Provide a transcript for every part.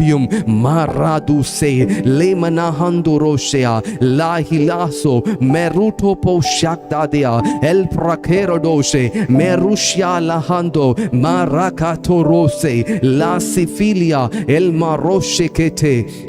Maraduse lemanahando roshea la hilaso meruto po shakdadea el prakero doshe merushia lahando marakato rose la sifilia el maroshe kete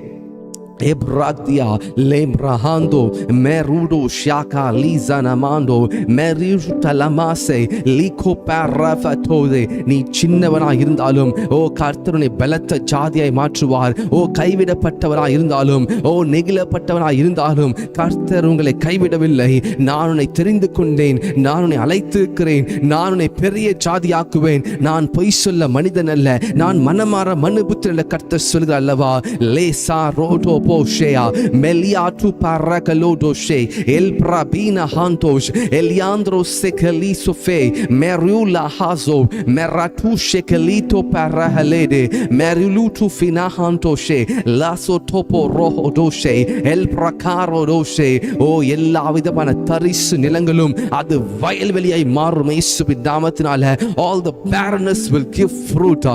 Ebradia lembrahando merudo shaka lizanamando meruta lamase liko parafatode நீ சின்னவனாய் இருந்தாலும் ஓ கர்த்தருனை பலத்த ஜாதியாய் மாற்றுவார். ஓ கைவிடப்பட்டவனாய் இருந்தாலும் ஓ நெகிழப்பட்டவனாய் இருந்தாலும் கர்த்தர் உங்களை கைவிடவில்லை. நான் உன்னை தெரிந்து கொண்டேன், நான் உன்னை அழைத்திருக்கிறேன், நான் உன்னை பெரிய ஜாதியாக்குவேன். நான் பொய் சொல்ல மனிதன் அல்ல, நான் மனமாற மனுபுத்திரன் கர்த்தர் சொல்கிறார் அல்லவா. லேசா ரோடோ Poshea Meliatu Parakalodoshe El Brabina Hantosh Eliandro Sekelisofe Merula Hazo Meratu Shekelito Parahalede Merulutu Finahantoshe Laso Topo Roho Doshe El Prakaro Doshe O எல்லா விதமான தரிசு நிலங்களும் அது வயல்வெளியாய் மாறும் இயேசுவின் நாமத்தினால. All the barrenness will give fruit.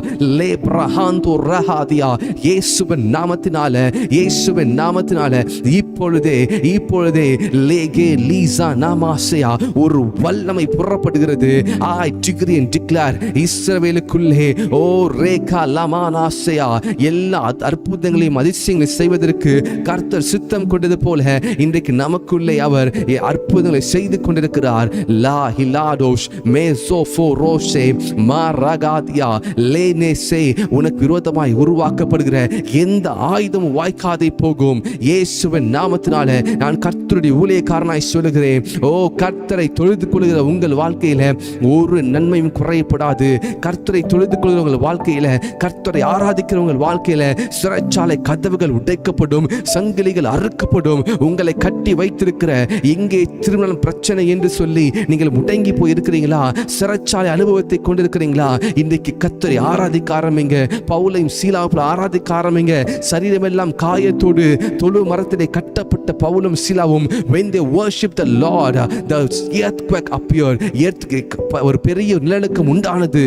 Lebrahanto Rahadia இயேசுவின் நாமத்தினால நாமத்தினால இப்பொழுதே லேகே லீசா நாமாசையா ஒரு வல்லமை புறப்படுகிறது. I decree and declare இஸ்ரவேலுக்குள்ளே ஓ ரேகா லமானாசையா எல்லா அற்புதங்களையும் அதிசயங்களை செய்வதற்கு கர்த்தர் சித்தம் கொண்டது போல இன்றைக்கு நமக்குள்ளே அவர் அற்புதங்களை செய்து கொண்டிருக்கிறார். லா ஹிலாடோஷ் மேசோஃபோ ரோஷே மாரகாதியா லேனேசே உனக்கு விரோதமாய் உருவாக்கப்படுகிற எந்த ஆயுதமும் வாய்க்காதே போகும். இயேசுவின் நாமத்தினால நான் கர்த்தருடைய ஊழியக்காரனாய் சொல்லுகிறேன். ஓ கர்த்தரை தொழுது கொள்கிற உங்கள் வாழ்க்கையில ஒரு நன்மையும் குறையப்படாது. கர்த்தரை தொழுது கொள்கிற உங்கள் வாழ்க்கையில, கர்த்தரை ஆராதிக்கிற உங்கள் வாழ்க்கையில சிறைச்சாலை கதவுகள் உடைக்கப்படும், சங்கிலிகள் அறுக்கப்படும். உங்களை கட்டி வைத்திருக்கிற இங்கே திருமணம் பிரச்சனை என்று சொல்லி நீங்கள் முடங்கி போய் இருக்கிறீங்களா? சிறைச்சாலை அனுபவத்தை கொண்டிருக்கிறீங்களா? இன்றைக்கு கர்த்தரை ஆராதிக்க ஆரம்பிங்க. பவுலையும் சீலாவை ஆராதிக்க ஆரம்பிங்க. சரீரமெல்லாம் காயத்தோடு தொழு மரத்திலே கட்டப்பட்ட பவுலும் சீலாவும் when they worship the Lord, the earthquake appeared. ஒரு பெரிய நிலநடுக்கம் உண்டானது.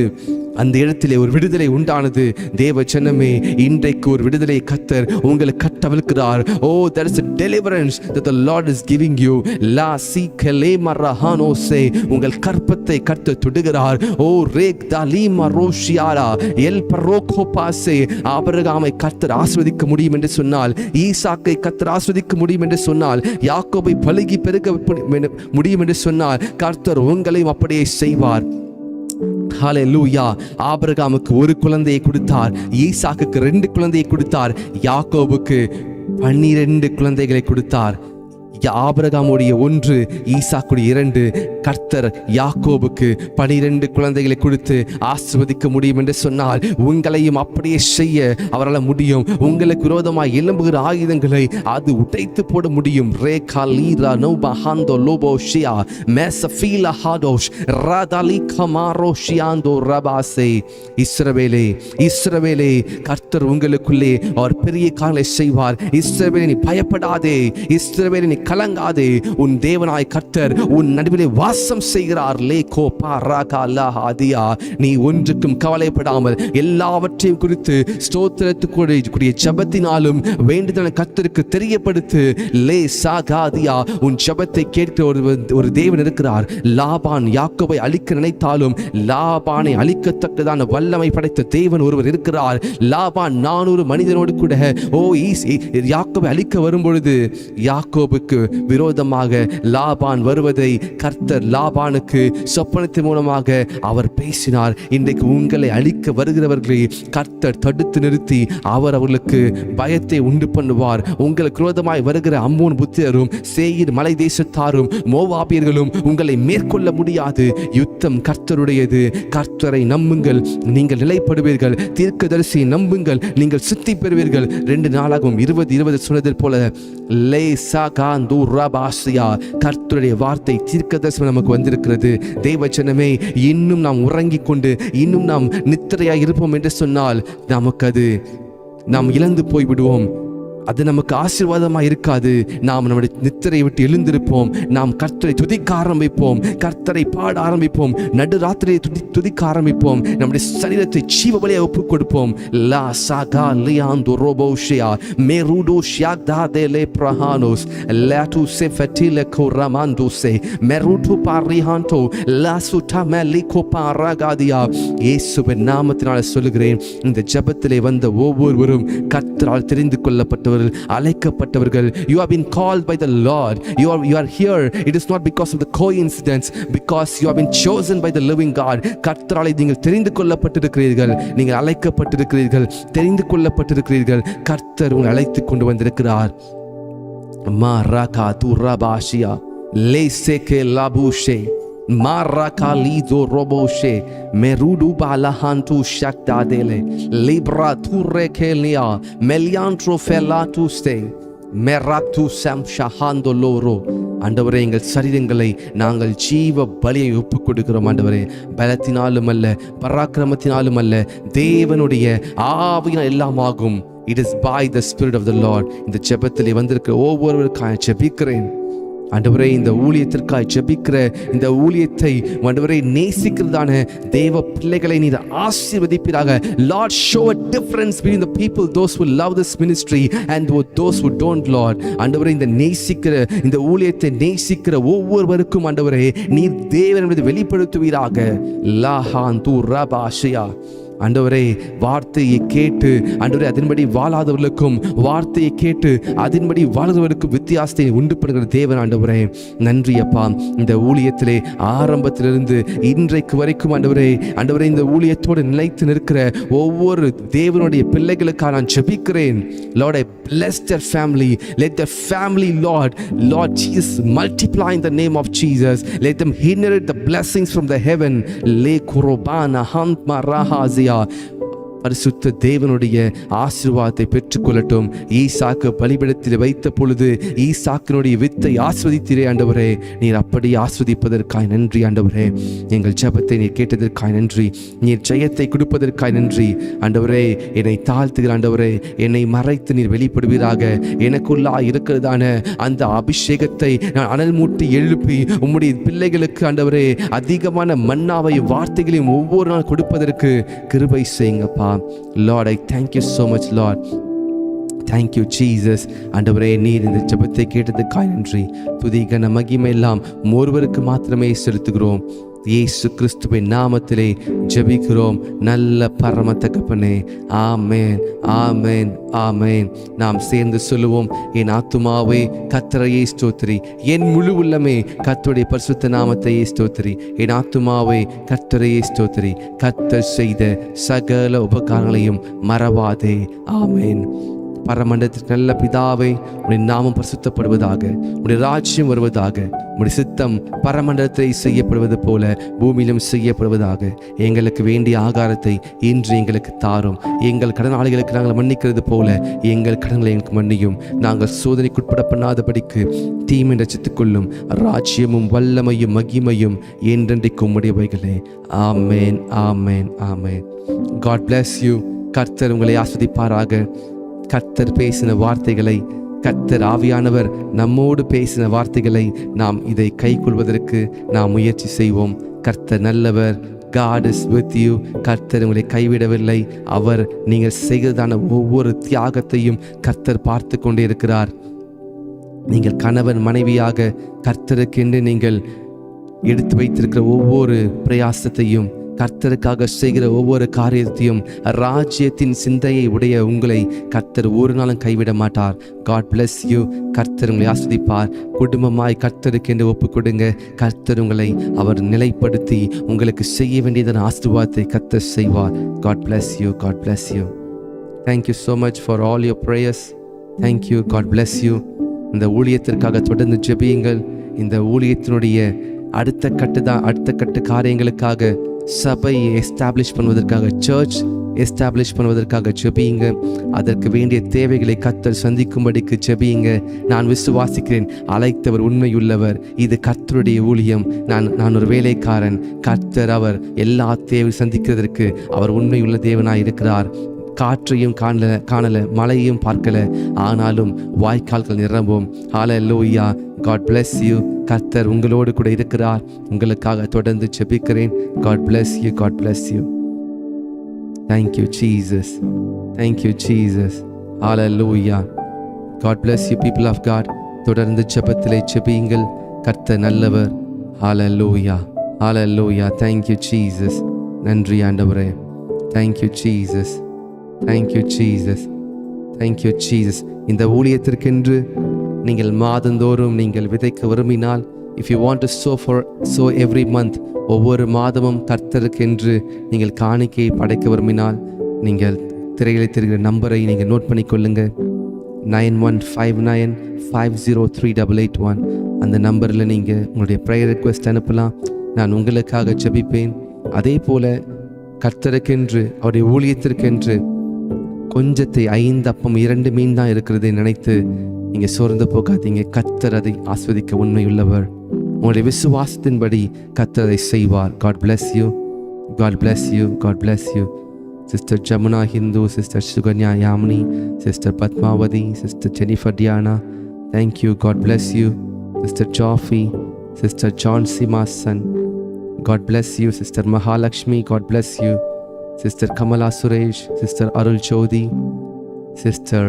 அந்த இடத்திலே ஒரு விடுதலை உண்டானது. தேவ ஜனமே, இன்றைக்கு ஒரு விடுதலை கர்த்தர் உங்களுக்கு கட்டவிழ்க்கிறார். ஓ there is a deliverance that the Lord is giving you. la sikele marahano se உங்கள் கற்பத்தை கர்த்தர் தொடுகிறார். ஓ rack dalima roshiara el paroko pase ஆபிரகாமை கர்த்தர் ஆசீர்வதிக்க முடியும் என்று சொன்னால், ஈசாக்கை கர்த்தர் ஆசீர்வதிக்க முடியும் என்று சொன்னால், யாக்கோபை பலுகி பெருக முடியும் என்று சொன்னால் கர்த்தர் உங்களையும் அப்படியே செய்வார். ஹல்லேலூயா. ஆபிரகாமுக்கு ஒரு குழந்தையை கொடுத்தார், ஈசாக்குக்கு 2 குழந்தையை கொடுத்தார், யாக்கோபுக்கு 12 குழந்தைகளை கொடுத்தார். ஆபிரகாமுடைய 1, ஈசாக்குடைய 2. கர்த்தர் யாக்கோபுக்கு 12 குழந்தைகளை கொடுத்து ஆசீர்வதிக்க முடியும் என்று சொன்னால் உங்களையும் அப்படியே செய்ய அவரால் முடியும். உங்களுக்கு விரோதமாக எழும்புகிற ஆயுதங்களை அது உடைத்து போட முடியும். ரேகா லீரா நோபா ஹாந்தோ லோபோ ஷியா மேசஃபீலா ஹாடோஷ் ராதாலி கமாரோ ஷியாந்தோ ரபாசே. இஸ்ரவேலே கர்த்தர் உங்களுக்குள்ளே அவர் பெரிய காரியங்களை செய்வார். இஸ்ரவேலே நீ பயப்படாதே, இஸ்ரவேலே நீ கலங்காதே. உன் தேவனாய் கர்த்தர் உன் நடுவிலே வாசம் செய்கிறார். லேகோ பாராகாலாஹாதியா. நீ ஒன்றுக்கும் கவலைப்படாமல் எல்லாவற்றையும் குறித்து ஸ்தோத்திரத்துக்குரிய ஜெபத்தினாலும் வேண்டுதலை கர்த்தருக்கு தெரியப்படுத்து. லே சாகாதியா. உன் ஜெபத்தை கேட்கிற ஒரு தேவன் இருக்கிறார். லாபான் யாக்கோபை அழிக்க நினைத்தாலும் லாபானை அழிக்கத்தக்கதான வல்லமை படைத்த தேவன் ஒருவர் இருக்கிறார். லாபான் 400 மனிதனோடு கூட யாக்கோபை அழிக்க வரும்பொழுது யாக்கோபுக்கு விரோதமாக லாபான் வருவதை கர்த்தர் லாபானுக்கு சொப்பனத்தின் மூலமாக அவர் பேசினார். இன்றைக்கு உங்களை அழிக்க வருகிறவர்களை கர்த்தர் தடுத்து நிறுத்தி அவர்களுக்கு பயத்தை உண்டு பண்ணுவார். உங்களுக்கு விரோதமாய் வருகிற அம்மோன் புத்திரரும் சேயீர் மலை தேசத்தாரும் மோவாபியர்களும் உங்களை மேற்கொள்ள முடியாது. யுத்தம் கர்த்தருடையது. கர்த்தரை நம்புங்கள், நீங்கள் நிலைப்படுவீர்கள். தீர்க்கதரிசியை நம்புங்கள், நீங்கள் சித்தி பெறுவீர்கள். 2 நாளாகவும் 20 சொன்னதில் போல கர்த்தருடைய வார்த்தை தீர்க்கதரிசனம் நமக்கு வந்திருக்கிறது. தேவ ஜனமே, இன்னும் நாம் உறங்கிக் கொண்டு இன்னும் நாம் நித்திரையாய் இருப்போம் என்று சொன்னால் நமக்கு அது நாம் இழந்து போய் விடுவோம். அது நமக்கு ஆசீர்வாதமாக இருக்காது. நாம் நம்முடைய நித்திரை விட்டு எழுந்திருப்போம், நாம் கர்த்தரை துதிக்க ஆரம்பிப்போம், கர்த்தரை பாட ஆரம்பிப்போம், நடுராத்திரியை துதிக்க ஆரம்பிப்போம், நம்முடைய சரீரத்தை ஜீவ பலியாக ஒப்புக் கொடுப்போம். லா சாகா லியாந்து ரோபோஷியா மெருடோ ஷியாக்தா தேலே பிரஹானோஸ் லாட்டு செஃபட்டில கோரமாண்டோசே மெருடு பாரிஹாண்டோ லாசுட்டா மெலிகோ பாராகாதியா. இயேசுவின் நாமத்தினால சொல்லுகிறேன், இந்த ஜெபத்திலே வந்த ஒவ்வொருவரும் கர்த்தரால் தெரிந்து கொள்ளப்பட்டவர்கள், அழைக்கப்பட்டவர்கள். You have been called by the Lord. You are here. It is not because of the coincidence, because you have been chosen by the living God. கர்த்தரால் நீங்கள் தெரிந்து கொள்ளப்பட்டிருக்கிறீர்கள், நீங்கள் அழைக்கப்பட்டிருக்கிறீர்கள், தெரிந்து கொள்ளப்பட்டிருக்கிறீர்கள். கர்த்தர் உங்களை அழைத்து கொண்டு வந்திருக்கிறார். மாராகா துராபாஷியா லேசேகே லாபூஷே Marakalizo roboshe merudu balahantu shaktadele libra turrekelia meliantro felatu ste meratu sam shahando loro. ஆண்டவரே, எங்கள் சரீரங்களை நாங்கள் ஜீவ பலியை ஒப்புக் கொடுக்கிறோம். ஆண்டவரே, பலத்தினாலும் அல்ல, பராக்கிரமத்தினாலும் அல்ல, தேவனுடைய ஆவியினால் எல்லாம் ஆகும். It is by the Spirit of the Lord. இந்த ஜெபத்திலே வந்திருக்கிற ஒவ்வொருவருக்காக ஜெபிக்கிறேன். ஆண்டவரே, இந்த ஊழியத்திற்காக ஜெபிக்கிற இந்த ஊழியத்தை ஆண்டவரே நேசிக்கிறதான தேவ பிள்ளைகளை நீர் ஆசீர்வதிப்பீராக. Lord, show a difference between the people, those who love this ministry and those who don't, Lord. ஆண்டவரே, இந்த நேசிக்கிற இந்த ஊழியத்தை நேசிக்கிற ஒவ்வொருவருக்கும் ஆண்டவரே நீர் தேவன் என்பதை வெளிப்படுத்துவீராக. லாஹான் து ரபாஷியா. ஆண்டவரே, வார்த்தையை கேட்டு ஆண்டவரே அதன்படி வாழாதவர்களுக்கும் வார்த்தையை கேட்டு அதன்படி வாழ்கிறவர்களுக்கும் வித்தியாசத்தை உண்டு பண்ணுகிற தேவன். ஆண்டவரே, நன்றி அப்பா. இந்த ஊழியத்திலே ஆரம்பத்திலிருந்து இன்றைக்கு வரைக்கும் ஆண்டவரே இந்த ஊழியத்தோடு நிலைத்து நிற்கிற ஒவ்வொரு தேவனுடைய பிள்ளைகளுக்காக நான் ஜெபிக்கிறேன். Lord, I bless their family. Let their family, Lord Jesus, multiply in the name of Jesus. Let them inherit the blessings from the heaven. Le kurobana hantma rahazia. பரிசுத்த தேவனுடைய ஆசீர்வாதத்தை பெற்றுக்கொள்ளட்டும். ஈசாக்கு பலிபீடத்தில் வைத்த பொழுது ஈசாக்கினுடைய வித்தை ஆஸ்வதித்தீரே ஆண்டவரே, நீர் அப்படி ஆஸ்வதிப்பதற்காய் நன்றி ஆண்டவரே. எங்கள் ஜெபத்தை நீர் கேட்டதற்காய் நன்றி, நீர் ஜெயத்தை கொடுப்பதற்காய் நன்றி ஆண்டவரே. என்னை தாழ்த்துகிற ஆண்டவரே, என்னை மறைத்து நீர் வெளிப்படுவீராக. எனக்குள்ளா இருக்கிறதான அந்த அபிஷேகத்தை நான் அனல் மூட்டி எழுப்பி உம்முடைய பிள்ளைகளுக்கு ஆண்டவரே அதிகமான மன்னாவையும் வார்த்தைகளையும் ஒவ்வொரு நாள் கொடுப்பதற்கு கிருபை செய்யுங்கப்பா. Lord, I thank you so much, Lord. Thank you, Jesus. ஆண்டவரே, நீர் இந்த ஜெபத்தை கேட்டதுக்காய் நன்றி. துதி கன மகிமை எல்லாம் ஒருவருக்கு மாத்திரமே செலுத்துகிறோம். இயேசு கிறிஸ்துவின் நாமத்திலே ஜெபிக்கிறோம் நல்ல பரம தகப்பனே. ஆமென், ஆமென், ஆமென். நாம் சேர்ந்து சொல்லுவோம். என் ஆத்துமாவே கர்த்தரையே ஸ்தோத்திரி, என் முழு உள்ளமே கர்த்தருடைய பரிசுத்த நாமத்தையே ஸ்தோத்திரி. என் ஆத்துமாவே கர்த்தரையே ஸ்தோத்திரி, கர்த்தர் செய்த சகல உபகாரங்களையும் மறவாதே. ஆமென். பரமண்டலத்திற்கு நல்ல பிதாவே, உடைய நாமம் பரிசுத்தப்படுவதாக, உடைய ராஜ்யம் வருவதாக, உடைய சித்தம் பரமண்டலத்தை செய்யப்படுவது போல பூமியிலும் செய்யப்படுவதாக. எங்களுக்கு வேண்டிய ஆகாரத்தை இன்று எங்களுக்கு தாரும். எங்கள் கடனாளிகளுக்கு நாங்கள் மன்னிக்கிறது போல எங்கள் கடன்களை எங்களுக்கு மன்னியும். நாங்கள் சோதனைக்குட்பட பண்ணாதபடிக்கு தீமை ரசித்துக் கொள்ளும். ராஜ்யமும் வல்லமையும் மகிமையும் என்றென்றைக்கும் உடையவைகளே. ஆமென், ஆமென், ஆமென். God bless you. கர்த்தர் உங்களை ஆஸ்வதிப்பாராக. கர்த்தர் பேசின வார்த்தைகளை, கர்த்தர் ஆவியானவர் நம்மோடு பேசின வார்த்தைகளை நாம் இதை கைக்கொள்வதற்கு நாம் முயற்சி செய்வோம். கர்த்தர் நல்லவர். God is with you. கர்த்தர் உங்களை கைவிடவில்லை. அவர் நீங்கள் செய்கிறதான ஒவ்வொரு தியாகத்தையும் கர்த்தர் பார்த்து கொண்டே இருக்கிறார். நீங்கள் கணவன் மனைவியாக கர்த்தருக்கென்று நீங்கள் எடுத்து வைத்திருக்கிற ஒவ்வொரு பிரயாசத்தையும், கர்த்தருக்காக செய்கிற ஒவ்வொரு காரியத்தையும், ராஜ்யத்தின் சிந்தையை உடைய உங்களை கர்த்தர் ஒரு நாளும் கைவிட மாட்டார். God bless you. கர்த்தர் உங்களை ஆஸ்வதிப்பார். குடும்பமாய் கர்த்தருக்கு என்று ஒப்பு கொடுங்க. கர்த்தர் உங்களை அவர் நிலைப்படுத்தி உங்களுக்கு செய்ய வேண்டியதான ஆசீர்வாதத்தை கர்த்தர் செய்வார். God bless you. God bless you. Thank you so much for all your prayers. Thank you. God bless you. இந்த ஊழியத்திற்காக தொடர்ந்து ஜெபியுங்கள். இந்த ஊழியத்தினுடைய அடுத்த கட்டு காரியங்களுக்காக, சபை எஸ்டாப்ளிஷ் பண்ணுவதற்காக, சர்ச் எஸ்டாப்ளிஷ் பண்ணுவதற்காக ஜெபியுங்க. அதற்கு வேண்டிய தேவைகளை கர்த்தர் சந்திக்கும்படிக்கு ஜெபியுங்க. நான் விசுவாசிக்கிறேன், அழைத்தவர் உண்மையுள்ளவர். இது கர்த்தருடைய ஊழியம். நான் ஒரு வேலைக்காரன். கர்த்தர் அவர் எல்லா தேவை சந்திக்கிறதற்கு அவர் உண்மையுள்ள தேவனாய் இருக்கிறார். காற்றையும் காணல, மழையும் பார்க்கல, ஆனாலும் வாய்க்கால்கள் நிரம்பும். ஹல்லேலூயா. God bless you. கர்த்தர் உங்களோடு கூட இருக்கிறார். உங்களுக்காக தொடர்ந்து ஜெபிக்கிறேன். God bless you. God bless you. Thank you Jesus. Thank you Jesus. Hallelujah. God bless you people of God. தொடர்ந்து ஜெபத்திலே ஜெபியுங்கள். கர்த்தர் நல்லவர். Hallelujah. Hallelujah. Thank you Jesus. நன்றி ஆண்டவரே. Thank you Jesus. Thank you Jesus. Thank you Jesus. இந்த ஊழியத்திற்கென்று நீங்கள் மாதந்தோறும் நீங்கள் விதைக்க விரும்பினால், if you want to sow every month, ஒவ்வொரு மாதமும் கர்த்தருக்கென்று நீங்கள் காணிக்கையை படைக்க விரும்பினால், நீங்கள் திரையிலே தெரிகிற நம்பரை நீங்கள் நோட் பண்ணிக்கொள்ளுங்க. 9159503881. அந்த நம்பரில் நீங்கள் உங்களுடைய ப்ரேயர் ரிக்வெஸ்ட் அனுப்பலாம். நான் உங்களுக்காக ஜெபிப்பேன். அதே போல கர்த்தருக்கென்று, அவருடைய ஊழியத்திற்கென்று கொஞ்சத்தை 5 அப்பம் 2 மீன் தான் இருக்கிறதை நினைத்து நீங்கள் சோர்ந்து போகாதீங்க. கர்த்தர் அதை ஆஸ்வதிக்க உண்மையுள்ளவர். உங்களுடைய விசுவாசத்தின்படி கர்த்தர் அதை செய்வார். God bless you. God bless you. God bless you. Sister Jamuna Hindu, Sister Suganya Yamini, Sister Padmavati, Sister Jennifer Diana, thank you. God bless you. Sister Joffy, Sister John Simasan, God bless you. Sister Mahalakshmi, God bless you. Sister Kamala Suresh, Sister Arul Jodi, Sister